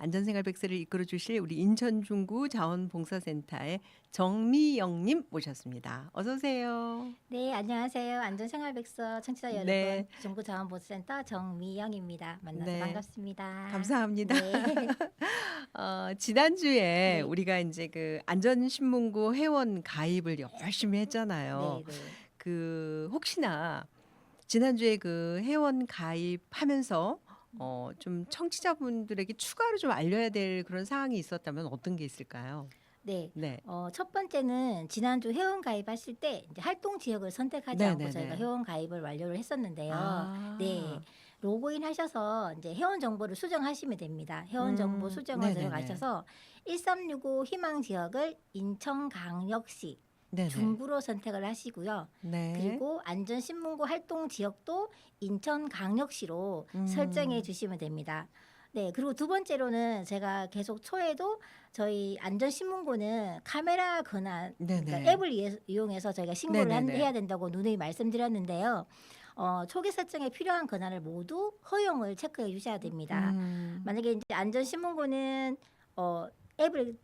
안전생활 백세를 이끌어 주실 우리 인천중구 자원봉사센터의 정미영님 모셨습니다. 어서 오세요. 네, 안녕하세요. 안전생활백서 청취자 여러분, 네, 중구자원보호센터 정미영입니다. 만나서 네, 반갑습니다. 감사합니다. 네, 지난주에 네, 우리가 이제 그 안전신문고 회원 가입을 열심히 했잖아요. 네, 네, 그 혹시나 지난주에 그 회원 가입하면서 좀 청취자분들에게 추가로 좀 알려야 될 그런 사항이 있었다면 어떤 게 있을까요? 네. 네. 첫 번째는 지난주 회원 가입하실 때 이제 활동 지역을 선택하지 않고 저희가 네네네. 회원 가입을 완료를 했었는데요. 네, 아. 로그인 하셔서 이제 회원 정보를 수정하시면 됩니다. 회원 정보 수정을 네네네. 들어가셔서 1365 희망 지역을 인천광역시 네네. 중구로 선택을 하시고요. 네. 그리고 안전신문고 활동 지역도 인천광역시로 설정해 음. 주시면 됩니다. 네, 그리고 두 번째로는 제가 계속 초에도 저희 안전신문고는 카메라 권한, 그러니까 네네. 앱을 이용해서 저희가 신고를 네네네. 해야 된다고 누누이 말씀드렸는데요. 초기 설정에 필요한 권한을 모두 허용을 체크해 주셔야 됩니다. 음. 만약에 이제 안전신문고는 앱을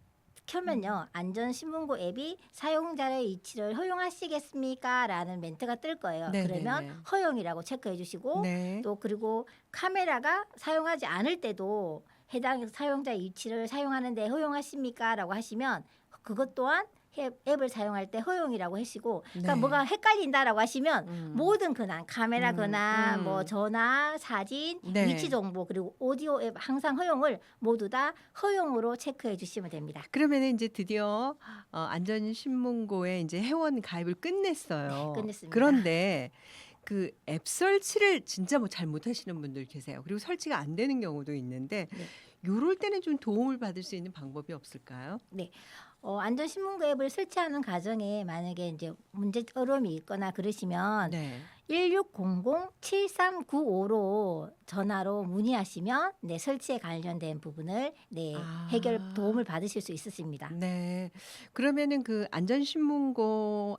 켜면요. 안전신문고 앱이 사용자의 위치를 허용하시겠습니까? 라는 멘트가 뜰 거예요. 그러면 네네네. 허용이라고 체크해 주시고 네. 또 그리고 카메라가 사용하지 않을 때도 해당 사용자의 위치를 사용하는 데 허용하십니까? 라고 하시면 그것 또한 앱을 사용할 때 허용이라고 하시고 그러니까 뭐가 네. 헷갈린다라고 하시면 음. 모든 권한 카메라 권한 뭐 음. 전화 사진 위치 네. 정보 그리고 오디오 앱 항상 허용을 모두 다 허용으로 체크해 주시면 됩니다. 그러면은 인제 드디어 안전신문고에 인제 회원 가입을 네, 끝냈어요. 끝냈습니다. 그런데 그 앱 설치를 진짜 뭐 잘 못하시는 분들 계세요. 그리고 설치가 안 되는 경우도 있는데 네. 요럴 때는 좀 도움을 받을 수 있는 방법이 없을까요? 네. 안전신문고 앱을 설치하는 과정에 만약에 이제 문제 어려움이 있거나 그러시면 네. 1600-7395로 전화로 문의하시면 네, 설치에 관련된 부분을 네, 해결 아. 도움을 받으실 수 있으십니다. 네. 그러면은 그 안전신고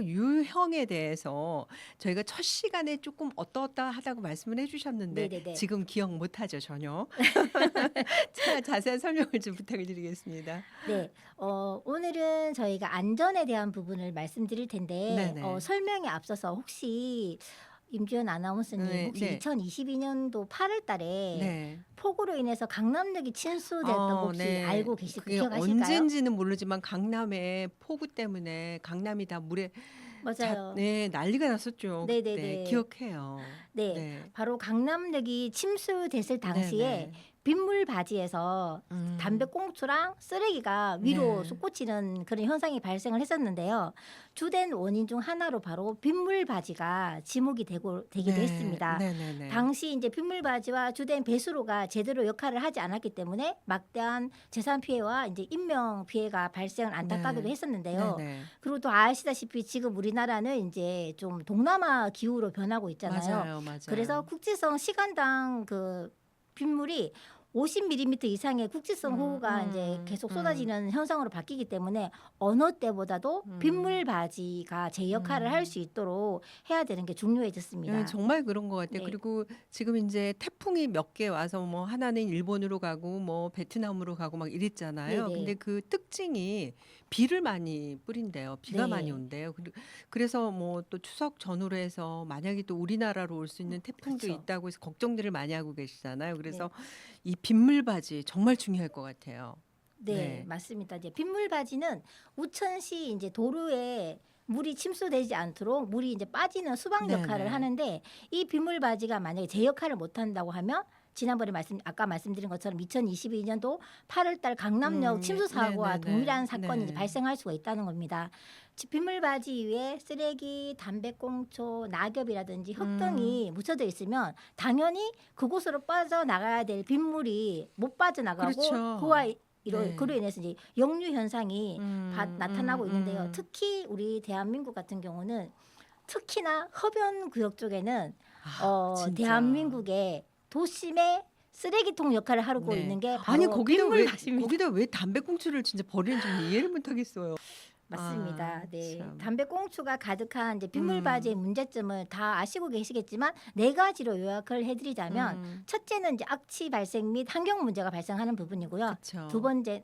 유형에 대해서 저희가 첫 시간에 조금 어떠어떠하다고 말씀을 해 주셨는데 네네네. 지금 기억 못 하죠, 전혀. 자세한 설명을 좀 부탁을 드리겠습니다. 네. 오늘은 저희가 안전에 대한 부분을 말씀드릴 텐데 네네. 설명에 앞서서 혹시 임주연 아나운서님 네 혹시 네. 2022년도 8월 달에 네. 폭우로 인해서 강남역이 침수되었던 거 혹시 네. 알고 계시 그게 기억하실까요? 언젠지는 모르지만 강남에 폭우 때문에 강남이 다 물에 맞아요. 네 난리가 났었죠, 그때. 네네네. 기억해요. 네. 네. 바로 강남역이 침수됐을 당시에 네네. 빗물 바지에서 음. 담배꽁초랑 쓰레기가 위로 네. 솟구치는 그런 현상이 발생을 했었는데요. 주된 원인 중 하나로 바로 빗물 바지가 지목이 되기도 네. 했습니다. 네네네. 당시 이제 빗물 바지와 주된 배수로가 제대로 역할을 하지 않았기 때문에 막대한 재산 피해와 이제 인명 피해가 발생을 안타깝게도 네. 했었는데요. 네네. 그리고 또 아시다시피 지금 우리나라는 이제 좀 동남아 기후로 변하고 있잖아요. 맞아요, 그래서 맞아요. 국지성 시간당 그 빗물이 50mm 이상의 국지성 음 호우가 이제 계속 음. 쏟아지는 현상으로 바뀌기 때문에 어느 때보다도 빗물 음. 바지가 제 역할을 할 음. 수 있도록 해야 되는 게 중요해졌습니다. 정말 그런 것 같아요. 네. 그리고 지금 인제 태풍이 몇 개 와서 뭐 하나는 일본으로 가고 뭐 베트남으로 가고 막 이랬잖아요. 근데 네네. 그 특징이 비를 많이 뿌린대요. 비가 많이 네. 온대요. 그래서 뭐 또 추석 전후로 해서 만약에 또 우리나라로 올 수 있는 태풍도 그쵸. 있다고 해서 걱정들을 많이 하고 계시잖아요. 네. 그래서 이 빗물바지 정말 중요할 것 같아요. 네, 네. 맞습니다. 이제 빗물 바지는 우천시 이제 도로에 물이 침수되지 않도록 물이 이제 빠지는 수방 역할을 네네. 하는데 이 빗물 바지가 만약에 제 역할을 못 한다고 하면 지난번에 아까 말씀드린 것처럼 2022년도 8월 달 강남역 침수 사고와 네네네. 동일한 사건이 이제 네. 발생할 수가 있다는 겁니다. 빗물 바지 위에 쓰레기, 담배꽁초, 낙엽이라든지 흙 음. 등이 묻혀져 있으면 당연히 그곳으로 빠져나가야 될 빗물이 못 빠져나가고 그렇죠. 그로 네. 인해서 이제 역류 현상이 나타나고 있는데요. 음. 특히 우리 대한민국 같은 경우는 특히나 흡연 구역 쪽에는 아 진짜. 대한민국의 도심의 쓰레기통 역할을 하고 네. 있는 게 아니 바로 빗물 바지입니다. 거기다 왜 담배꽁초를 진짜 버리는지 이해를 못 하겠어요. 맞습니다. 아, 네. 참. 담배꽁초가 가득한 이제 빗물바지의 음. 문제점을 다 아시고 계시겠지만 네 가지로 요약을 해드리자면 음. 첫째는 이제 악취 발생 및 환경 문제가 발생하는 부분이고요. 그쵸.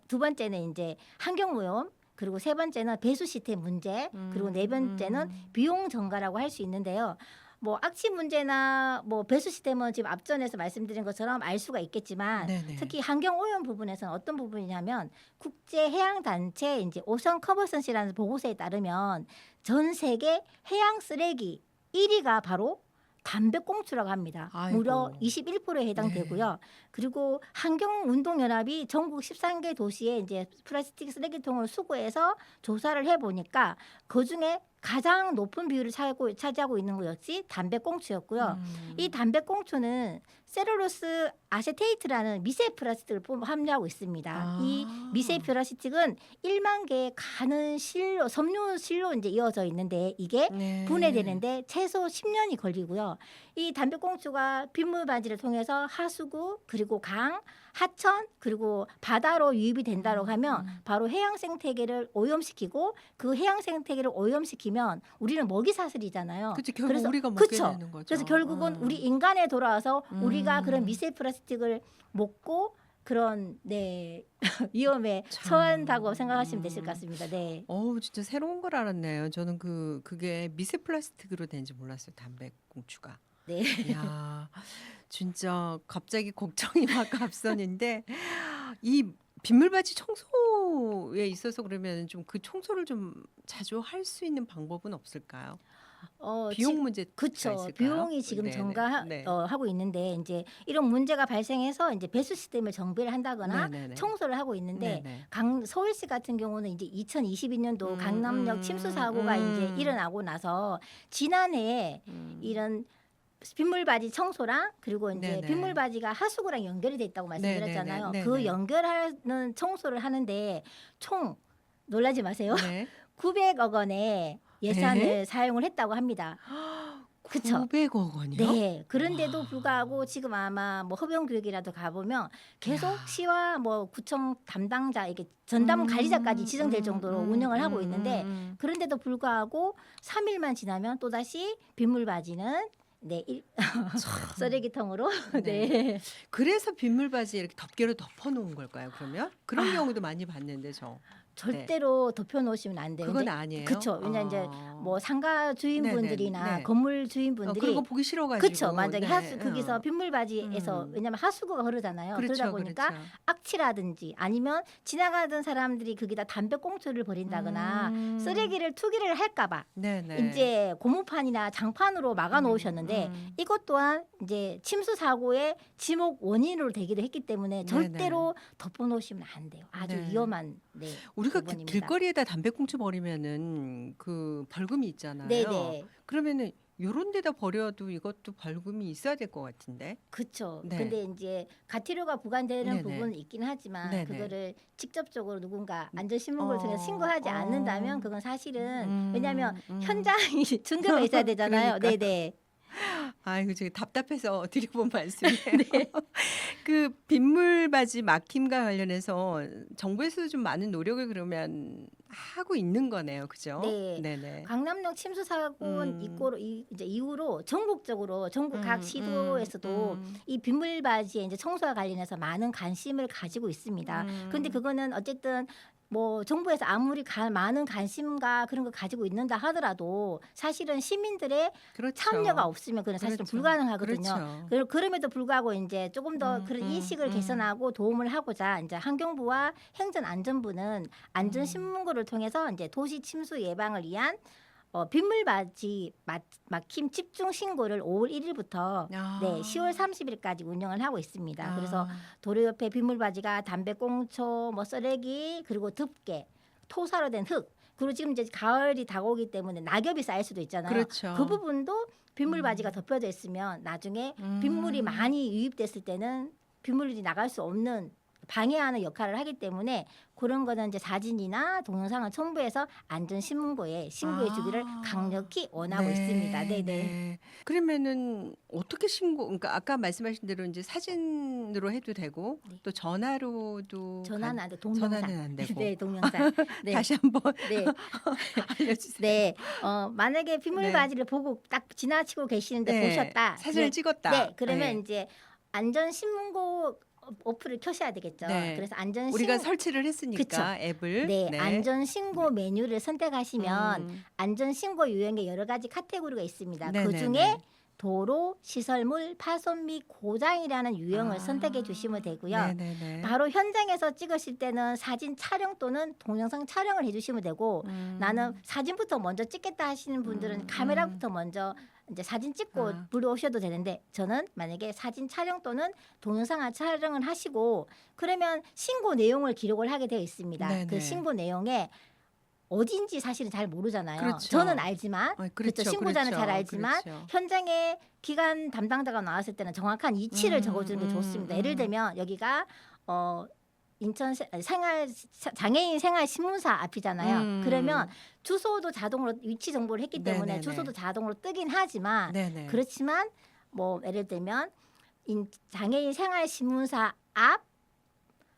두 번째는 이제 환경 오염, 그리고 세 번째는 배수 시스템 문제, 그리고 네 번째는 비용 증가라고 할 수 있는데요. 뭐 악취 문제나 뭐 배수 시스템은 지금 앞전에서 말씀드린 것처럼 알 수가 있겠지만 네네. 특히 환경 오염 부분에서는 어떤 부분이냐면 국제 해양 단체 이제 오션 커버선시라는 보고서에 따르면 전 세계 해양 쓰레기 1위가 바로 담배꽁초라고 합니다. 무려 아이고. 21%에 해당되고요. 그리고 환경운동연합이 전국 13개 도시에 이제 플라스틱 쓰레기통을 수거해서 조사를 해보니까 그 중에 가장 높은 비율을 차지하고 있는 것 역시 담배꽁초였고요. 이 담배꽁초는 셀룰로스 아세테이트라는 미세 플라스틱을 함유하고 있습니다. 이 미세 플라스틱은 1만 개의 가는 실로 섬유 실로 이제 이어져 있는데 이게 네. 분해되는데 최소 10년이 걸리고요. 이 담배꽁초가 빗물바지를 통해서 하수구 그리고 강, 하천 그리고 바다로 유입이 된다고 하면 바로 해양 생태계를 오염시키고 그 해양 생태계를 오염시키면 우리는 먹이 사슬이잖아요. 그치, 결국 그래서 우리가 먹게 그쵸. 되는 거죠. 그래서 결국은 우리 인간에 돌아와서 우리가 그런 미세 플라스틱을 먹고 그런 네 위험에 참. 처한다고 생각하시면 되실 것 같습니다. 네. 어우, 진짜 새로운 걸 알았네요. 저는 그게 미세 플라스틱으로 된지 몰랐어요. 담배꽁초가. 네. 야, 진짜 갑자기 걱정이 막 앞서는데 이 빗물바지 청소에 있어서 그러면 좀 그 청소를 좀 자주 할 수 있는 방법은 없을까요? 비용 문제가 그쵸. 있을까요? 비용이 지금 네네. 네. 하고 있는데 이제 이런 문제가 발생해서 이제 배수 시스템을 정비를 한다거나 네네네. 청소를 하고 있는데 네네. 서울시 같은 경우는 이제 2022년도 음, 강남역 침수 사고가 이제 일어나고 나서 지난해에 이런 빗물바지 청소랑 그리고 이제 네네. 빗물바지가 하수구랑 연결이 돼 있다고 말씀드렸잖아요. 네네네. 그 네네. 연결하는 청소를 하는데 총 놀라지 마세요. 네. 900억 원의 예산을 사용을 했다고 합니다. 그쵸? 900억 원이요? 네. 그런데도 불구하고 지금 아마 뭐 허병구역이라도 가보면 계속 야. 시와 뭐 구청 담당자 이게 전담 관리자까지 지정될 정도로 운영을 하고 있는데 그런데도 불구하고 3일만 지나면 또다시 빗물바지는 네, 쓰레기통으로 네. 네. 그래서 빗물바지에 이렇게 덮개로 덮어놓은 걸까요? 그러면 그런 경우도 많이 봤는데 저. 절대로 덮여놓으시면 안 돼요. 그건 근데 아니에요. 그쵸. 왜냐 이제 뭐 상가 주인분들이나 네네. 네. 건물 주인분들이 그런 거 보기 싫어가지고. 그쵸. 만약에 네. 거기서 빗물바지에서 왜냐면 하수구가 흐르잖아요. 그렇죠, 그러다 보니까 그렇죠. 악취라든지 아니면 지나가던 사람들이 거기다 담배꽁초를 버린다거나 쓰레기를 투기를 할까봐 네네. 이제 고무판이나 장판으로 막아 놓으셨는데 이것 또한 이제 침수 사고의 지목 원인으로 되기도 했기 때문에 절대로 덮어 놓으시면 안 돼요. 아주 네. 위험한 네. 우리가 부분입니다. 길거리에다 담배꽁초 버리면은 그 벌금이 있잖아요. 네네. 그러면은 요런 데다 버려도 이것도 벌금이 있어야 될 것 같은데. 그쵸. 네. 근데 이제 가태료가 부과되는 네네. 부분은 있긴 하지만 네네. 그거를 직접적으로 누군가 안전신문고를 통해서 어, 신고하지 어. 않는다면 그건 사실은 왜냐하면 음. 현장이 증거가 있어야 되잖아요. 그러니까요. 네네. 아이고, 제가 답답해서 드려본 말씀이에요. 그 빗물바지 막힘과 관련해서 정부에서도 좀 많은 노력을 그러면 하고 있는 거네요, 그죠? 네. 네네. 강남역 침수 사건 이제 이후로 전국적으로 전국 각 음, 시도에서도 이 빗물바지에 이제 청소와 관련해서 많은 관심을 가지고 있습니다. 그런데 그거는 어쨌든 뭐 정부에서 아무리 많은 관심과 그런 걸 가지고 있는다 하더라도 사실은 시민들의 그렇죠. 참여가 없으면 그건 사실은 그렇죠. 불가능하거든요. 그렇죠. 그럼에도 불구하고 이제 조금 더 그런 인식을 개선하고 도움을 하고자 이제 환경부와 행정안전부는 안전신문고를 통해서 이제 도시 침수 예방을 위한 빗물바지 막힘 집중 신고를 5월 1일부터 아. 네, 10월 30일까지 운영을 하고 있습니다. 아. 그래서 도로 옆에 빗물바지가 담배꽁초, 뭐 쓰레기, 그리고 덮개, 토사로 된 흙, 그리고 지금 이제 가을이 다가오기 때문에 낙엽이 쌓일 수도 있잖아요. 그렇죠. 그 부분도 빗물바지가 덮여져 있으면 나중에 빗물이 많이 유입됐을 때는 빗물이 나갈 수 없는 방해하는 역할을 하기 때문에 그런 거는 이제 사진이나 동영상을 첨부해서 안전신문고에 신고해 주기를 아. 강력히 원하고 있습니다. 네네. 네. 그러면은 어떻게 신고 그러니까 아까 말씀하신 대로 인제 사진으로 해도 되고 네. 또 전화로도 전화는 안 돼. 전화는 동영상. 안 되고. 네, 동영상. 네. 다시 한번 네. 알려주세요. 네. 만약에 빗물 네. 바지를 보고 딱 지나치고 계시는데 네. 보셨다. 사진을 찍었다. 네. 그러면 예. 인제 안전신문고 어플을 켜셔야 되겠죠. 네. 그래서 우리가 설치를 했으니까 그쵸. 앱을. 네. 네. 안전신고 메뉴를 선택하시면 음. 안전신고 유형의 여러 가지 카테고리가 있습니다. 네네네. 그중에 도로, 시설물, 파손 및 고장이라는 유형을 아. 선택해 주시면 되고요. 네네네. 바로 현장에서 찍으실 때는 사진 촬영 또는 동영상 촬영을 해주시면 되고 나는 사진부터 먼저 찍겠다 하시는 분들은 카메라부터 먼저 이제 사진 찍고 아. 들어오셔도 되는데 저는 만약에 사진 촬영 또는 동영상 촬영을 하시고 그러면 신고 내용을 기록을 하게 되어 있습니다. 네네. 그 신고 내용에 어딘지 사실은 잘 모르잖아요. 그렇죠. 저는 알지만 그렇죠. 그렇죠. 신고자는 잘 알지만 그렇죠. 현장에 기관 담당자가 나왔을 때는 정확한 이치를 적어주는 게 좋습니다. 예를 들면 여기가 인천 장애인 생활 신문사 앞이잖아요. 그러면 주소도 자동으로 위치 정보를 했기 때문에 네네네. 주소도 자동으로 뜨긴 하지만 네네. 그렇지만 뭐 예를 들면 장애인 생활 신문사 앞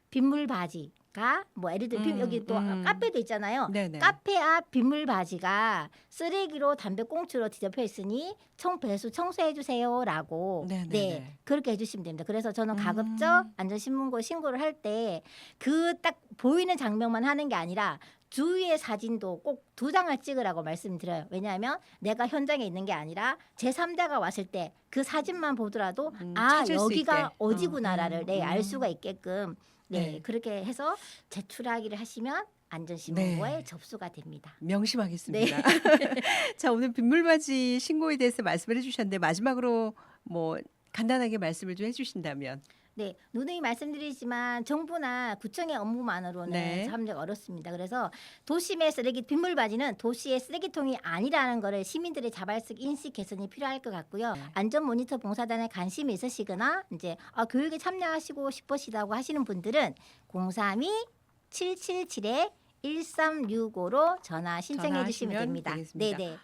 빗물 바지가 뭐 예를 들면 여기 또 카페도 있잖아요. 네네. 카페 앞 빗물 바지가 쓰레기로 담배꽁초로 뒤덮여 있으니 배수 청소해 주세요라고 네네네. 네 그렇게 해주시면 됩니다. 그래서 저는 가급적 안전신문고 신고를 할 때 그 딱 보이는 장면만 하는 게 아니라 주위의 사진도 꼭 2장을 찍으라고 말씀드려요. 왜냐하면 내가 현장에 있는 게 아니라 제3자가 왔을 때 그 사진만 보더라도 찾을 수 여기가 있게. 어디구나를 알 수가 있게끔 네, 네. 그렇게 해서 제출하기를 하시면 안전신문고에 네. 접수가 됩니다. 명심하겠습니다. 자, 오늘 빗물바지 신고에 대해서 말씀을 해주셨는데 마지막으로 뭐 간단하게 말씀을 좀 해주신다면. 네, 누누이 말씀드리지만 정부나 구청의 업무만으로는 네. 참 어렵습니다. 그래서 도심의 빗물바지는 도시의 쓰레기통이 아니라는 것을 시민들의 자발적 인식 개선이 필요할 것 같고요. 네. 안전 모니터 봉사단에 관심이 있으시거나 이제 교육에 참여하시고 싶으시다고 하시는 분들은 032-777-1365로 전화 신청해 주시면 전화하시면 됩니다. 되겠습니다. 네, 네.